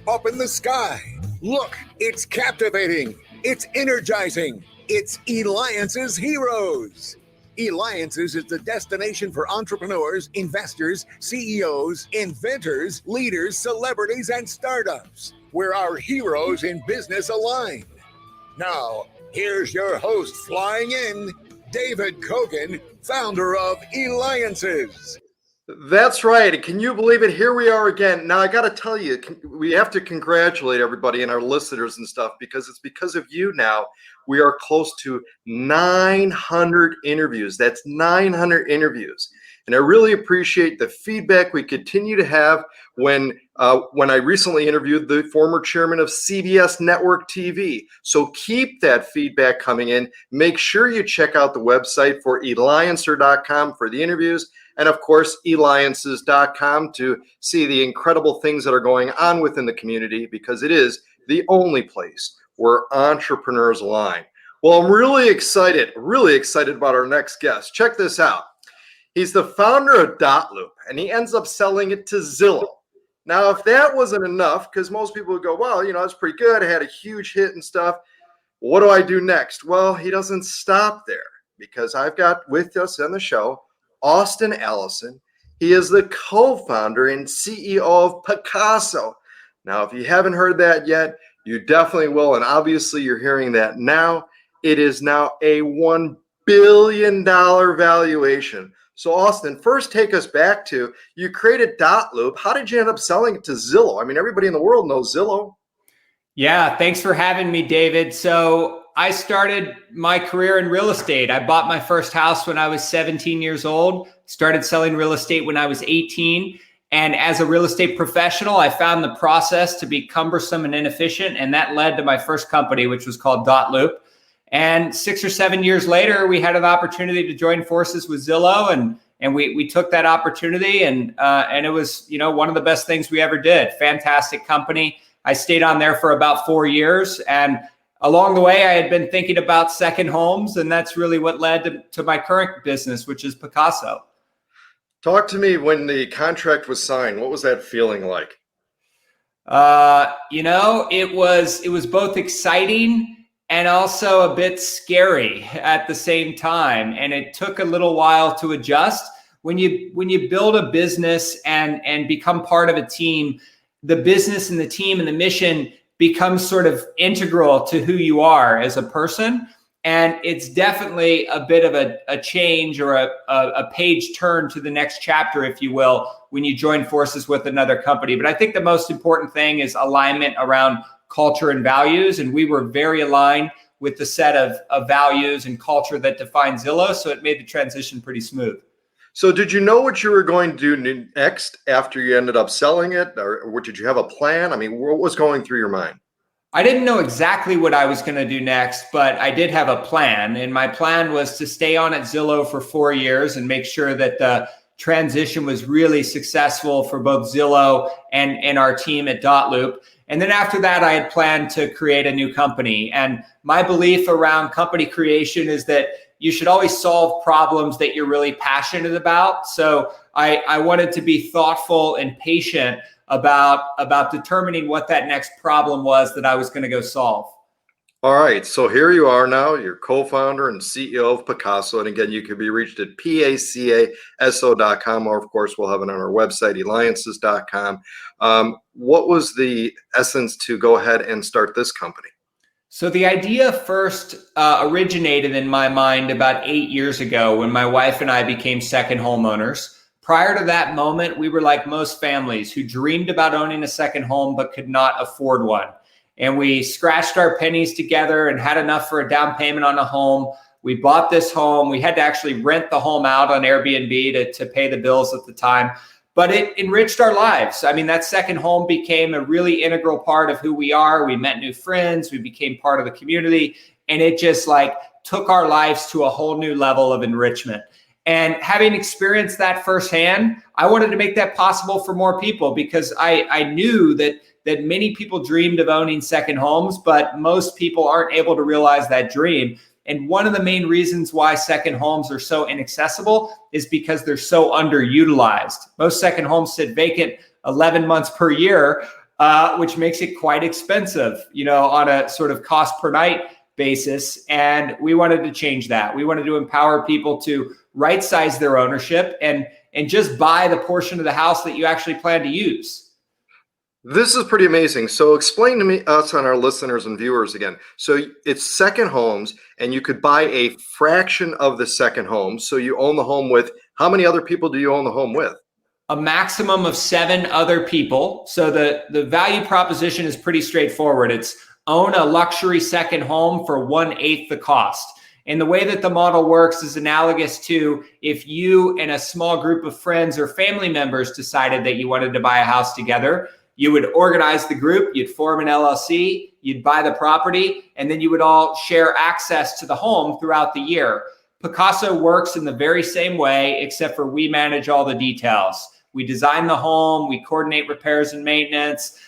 up in the sky. Look, it's captivating. It's energizing. It's Eliances Heroes. Eliances is the destination for entrepreneurs, investors, CEOs, inventors, leaders, celebrities, and startups, where our heroes in business align. Now, here's your host flying in, David Kogan, founder of Eliances. That's right. Can you believe it? Here we are again. Now, I got to tell you, we have to congratulate everybody and our listeners and stuff, because it's because of you now. We are close to 900 interviews. That's 900 interviews. And I really appreciate the feedback we continue to have when I recently interviewed the former chairman of CBS Network TV. So keep that feedback coming in. Make sure you check out the website for Eliances.com for the interviews. And of course, Eliances.com to see the incredible things that are going on within the community, because it is the only place where entrepreneurs align. Well, I'm really excited about our next guest. Check this out. He's the founder of DotLoop, and he ends up selling it to Zillow. Now, if that wasn't enough, because most people would go, well, that's pretty good. I had a huge hit and stuff. What do I do next? Well, he doesn't stop there, because I've got with us on the show Allison. He is the co-founder and CEO of Pacaso. Now, if you haven't heard that yet, you definitely will. And obviously, you're hearing that now. It is now a $1 billion valuation. So, Austin, first take us back to, you created DotLoop. How did you end up selling it to Zillow? I mean, everybody in the world knows Zillow. Yeah, thanks for having me, David. So I started my career in real estate. I bought my first house when I was 17 years old, started selling real estate when I was 18. And as a real estate professional, I found the process to be cumbersome and inefficient. And that led to my first company, which was called DotLoop. And 6 or 7 years later, we had an opportunity to join forces with Zillow, and we took that opportunity, and it was one of the best things we ever did. Fantastic company. I stayed on there for about 4 years, and along the way, I had been thinking about second homes, and that's really what led to my current business, which is Pacaso. Talk to me when the contract was signed. What was that feeling like? It was both exciting and also a bit scary at the same time. And it took a little while to adjust. When you build a business and become part of a team, the business and the team and the mission becomes sort of integral to who you are as a person. And it's definitely a bit of a change or a page turn to the next chapter, if you will, when you join forces with another company. But I think the most important thing is alignment around culture and values. And we were very aligned with the set of values and culture that defines Zillow. So it made the transition pretty smooth. So did you know what you were going to do next after you ended up selling it? Or did you have a plan? I mean, what was going through your mind? I didn't know exactly what I was going to do next, but I did have a plan. And my plan was to stay on at Zillow for 4 years and make sure that the transition was really successful for both Zillow and our team at DotLoop. And then after that, I had planned to create a new company. And my belief around company creation is that you should always solve problems that you're really passionate about. So I wanted to be thoughtful and patient about determining what that next problem was that I was going to go solve. All right. So here you are now. You're co-founder and CEO of Pacaso. And again, you can be reached at Pacaso.com, or of course, we'll have it on our website, Eliances.com. What was the essence to go ahead and start this company? So the idea first originated in my mind about 8 years ago when my wife and I became second homeowners. Prior to that moment, we were like most families who dreamed about owning a second home but could not afford one. And we scratched our pennies together and had enough for a down payment on a home. We bought this home. We had to actually rent the home out on Airbnb to pay the bills at the time. But it enriched our lives. I mean, that second home became a really integral part of who we are. We met new friends. We became part of the community. And it just took our lives to a whole new level of enrichment. And having experienced that firsthand, I wanted to make that possible for more people, because I knew that many people dreamed of owning second homes, but most people aren't able to realize that dream. And one of the main reasons why second homes are so inaccessible is because they're so underutilized. Most second homes sit vacant 11 months per year. which makes it quite expensive, on a sort of cost per night basis. And we wanted to change that. We wanted to empower people to right size their ownership and just buy the portion of the house that you actually plan to use. This is pretty amazing. So explain to us and our listeners and viewers again. So it's second homes, and you could buy a fraction of the second home. So you own the home with, how many other people do you own the home with? A maximum of 7 other people. So the value proposition is pretty straightforward. It's own a luxury second home for 1/8 the cost. And the way that the model works is analogous to if you and a small group of friends or family members decided that you wanted to buy a house together. You would organize the group, you'd form an LLC, you'd buy the property, and then you would all share access to the home throughout the year. Pacaso works in the very same way, except for we manage all the details. We design the home, we coordinate repairs and maintenance.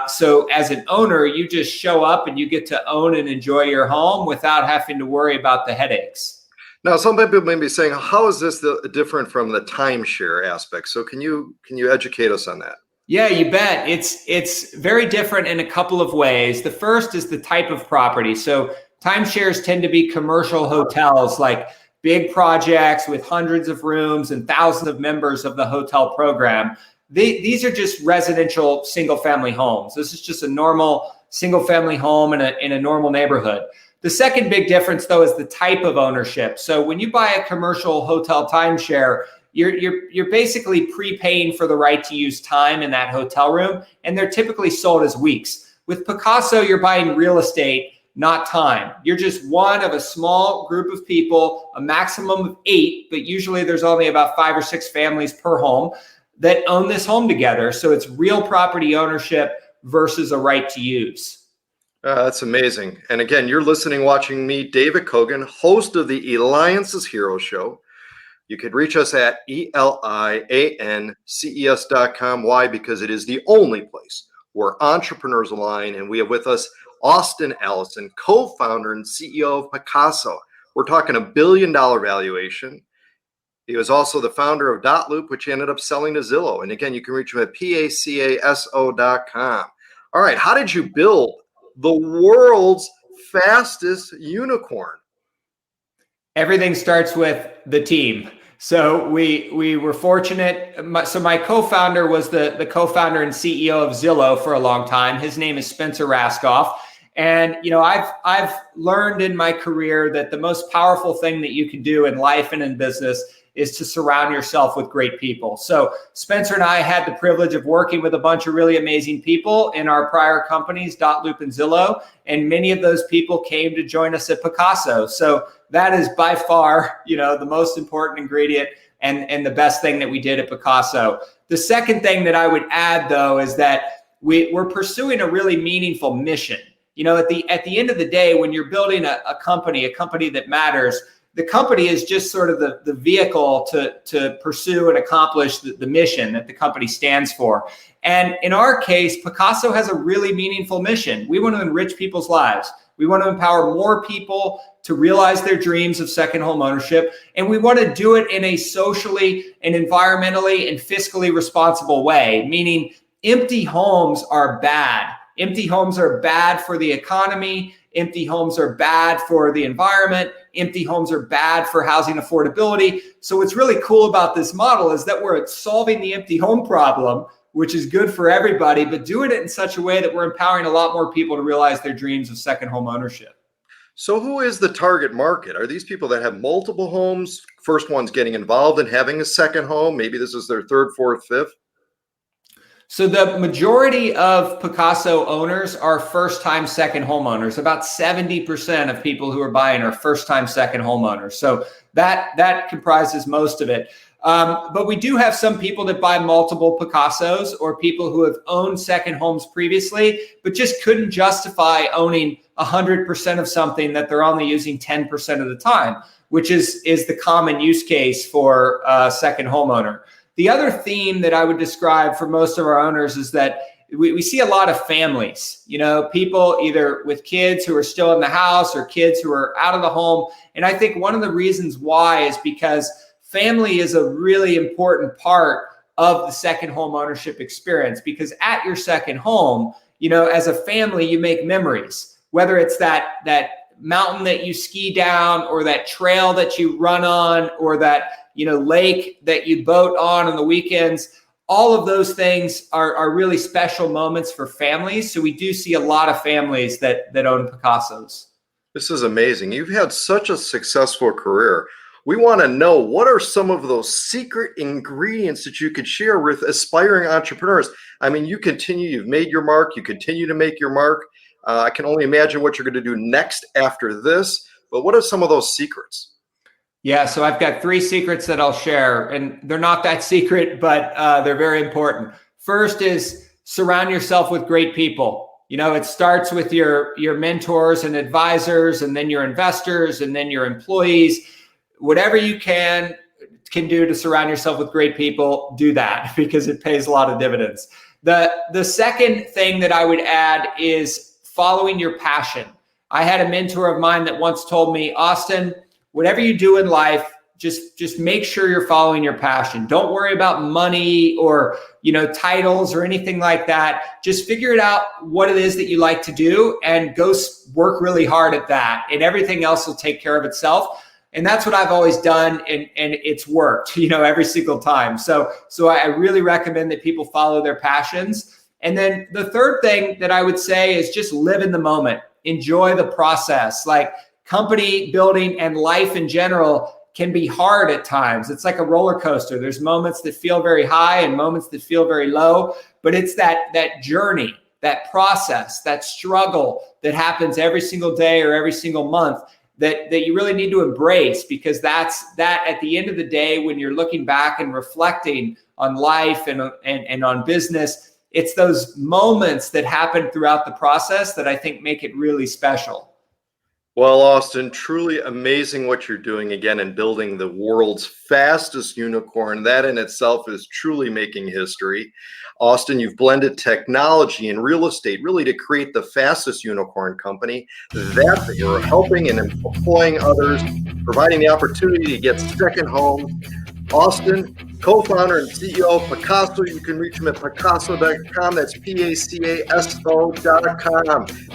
So as an owner, you just show up and you get to own and enjoy your home without having to worry about the headaches. Now, some people may be saying, how is this different from the timeshare aspect? So can you educate us on that? Yeah, you bet. It's very different in a couple of ways. The first is the type of property. So timeshares tend to be commercial hotels, like big projects with hundreds of rooms and thousands of members of the hotel program. These are just residential single-family homes. This is just a normal single-family home in a normal neighborhood. The second big difference, though, is the type of ownership. So when you buy a commercial hotel timeshare, you're basically prepaying for the right to use time in that hotel room, and they're typically sold as weeks. With Pacaso, you're buying real estate, not time. You're just one of a small group of people, a maximum of 8, but usually there's only about 5 or 6 families per home that own this home together. So it's real property ownership versus a right to use. That's amazing. And again, you're watching me, David Kogan, host of the Eliances Hero Show. You could reach us at Eliances.com. Why? Because it is the only place where entrepreneurs align. And we have with us Austin Allison, co-founder and CEO of Pacaso. We're talking $1 billion valuation. He was also the founder of DotLoop, which he ended up selling to Zillow. And again, you can reach him at Pacaso.com. All right, how did you build the world's fastest unicorn? Everything starts with the team. So we were fortunate. So my co-founder was the co-founder and CEO of Zillow for a long time. His name is Spencer Raskoff. And I've learned in my career that the most powerful thing that you can do in life and in business is to surround yourself with great people. So Spencer and I had the privilege of working with a bunch of really amazing people in our prior companies, DotLoop and Zillow, and many of those people came to join us at Pacaso. So that is by far, the most important ingredient and the best thing that we did at Pacaso. The second thing that I would add, though, is that we're pursuing a really meaningful mission. At the end of the day, when you're building a company that matters, the company is just sort of the vehicle to pursue and accomplish the mission that the company stands for. And in our case, Pacaso has a really meaningful mission. We want to enrich people's lives. We want to empower more people to realize their dreams of second home ownership. And we want to do it in a socially and environmentally and fiscally responsible way, meaning empty homes are bad. Empty homes are bad for the economy. Empty homes are bad for the environment. Empty homes are bad for housing affordability. So what's really cool about this model is that we're solving the empty home problem, which is good for everybody, but doing it in such a way that we're empowering a lot more people to realize their dreams of second home ownership. So who is the target market? Are these people that have multiple homes? First one's getting involved in having a second home. Maybe this is their 3rd, 4th, 5th. So the majority of Pacaso owners are first-time second homeowners. About 70% of people who are buying are first-time second homeowners. So that comprises most of it. But we do have some people that buy multiple Pacasos, or people who have owned second homes previously, but just couldn't justify owning 100% of something that they're only using 10% of the time, which is the common use case for a second homeowner. The other theme that I would describe for most of our owners is that we see a lot of families, people either with kids who are still in the house or kids who are out of the home. And I think one of the reasons why is because family is a really important part of the second home ownership experience, because at your second home, as a family, you make memories, whether it's that mountain that you ski down, or that trail that you run on, or that, lake that you boat on the weekends. All of those things are really special moments for families. So we do see a lot of families that own Pacasos. This is amazing. You've had such a successful career. We want to know, what are some of those secret ingredients that you could share with aspiring entrepreneurs? I mean, you've made your mark, you continue to make your mark. I can only imagine what you're going to do next after this, but what are some of those secrets? Yeah, so I've got 3 secrets that I'll share, and they're not that secret, but they're very important. First is surround yourself with great people. It starts with your mentors and advisors, and then your investors, and then your employees. Whatever you can do to surround yourself with great people, do that, because it pays a lot of dividends. The second thing that I would add is following your passion. I had a mentor of mine that once told me, Austin, whatever you do in life, just make sure you're following your passion. Don't worry about money or, titles or anything like that. Just figure it out what it is that you like to do, and go work really hard at that, and everything else will take care of itself. And that's what I've always done, and it's worked, every single time. So I really recommend that people follow their passions. And then the third thing that I would say is just live in the moment. Enjoy the process. Like, company building and life in general can be hard at times. It's like a roller coaster. There's moments that feel very high and moments that feel very low, but it's that journey, that process, that struggle that happens every single day or every single month that you really need to embrace, because that at the end of the day, when you're looking back and reflecting on life and on business, it's those moments that happen throughout the process that I think make it really special. Well, Austin, truly amazing what you're doing again in building the world's fastest unicorn. That in itself is truly making history. Austin, you've blended technology and real estate really to create the fastest unicorn company. That you're helping and employing others, providing the opportunity to get second homes. Austin, co-founder and CEO of Pacaso. You can reach him at Pacaso.com. That's Pacaso.com.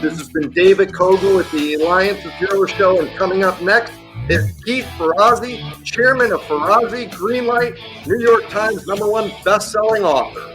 This has been David Kogan with the Eliances Hero Show. And coming up next is Keith Ferrazzi, chairman of Ferrazzi Greenlight, New York Times #1 best-selling author.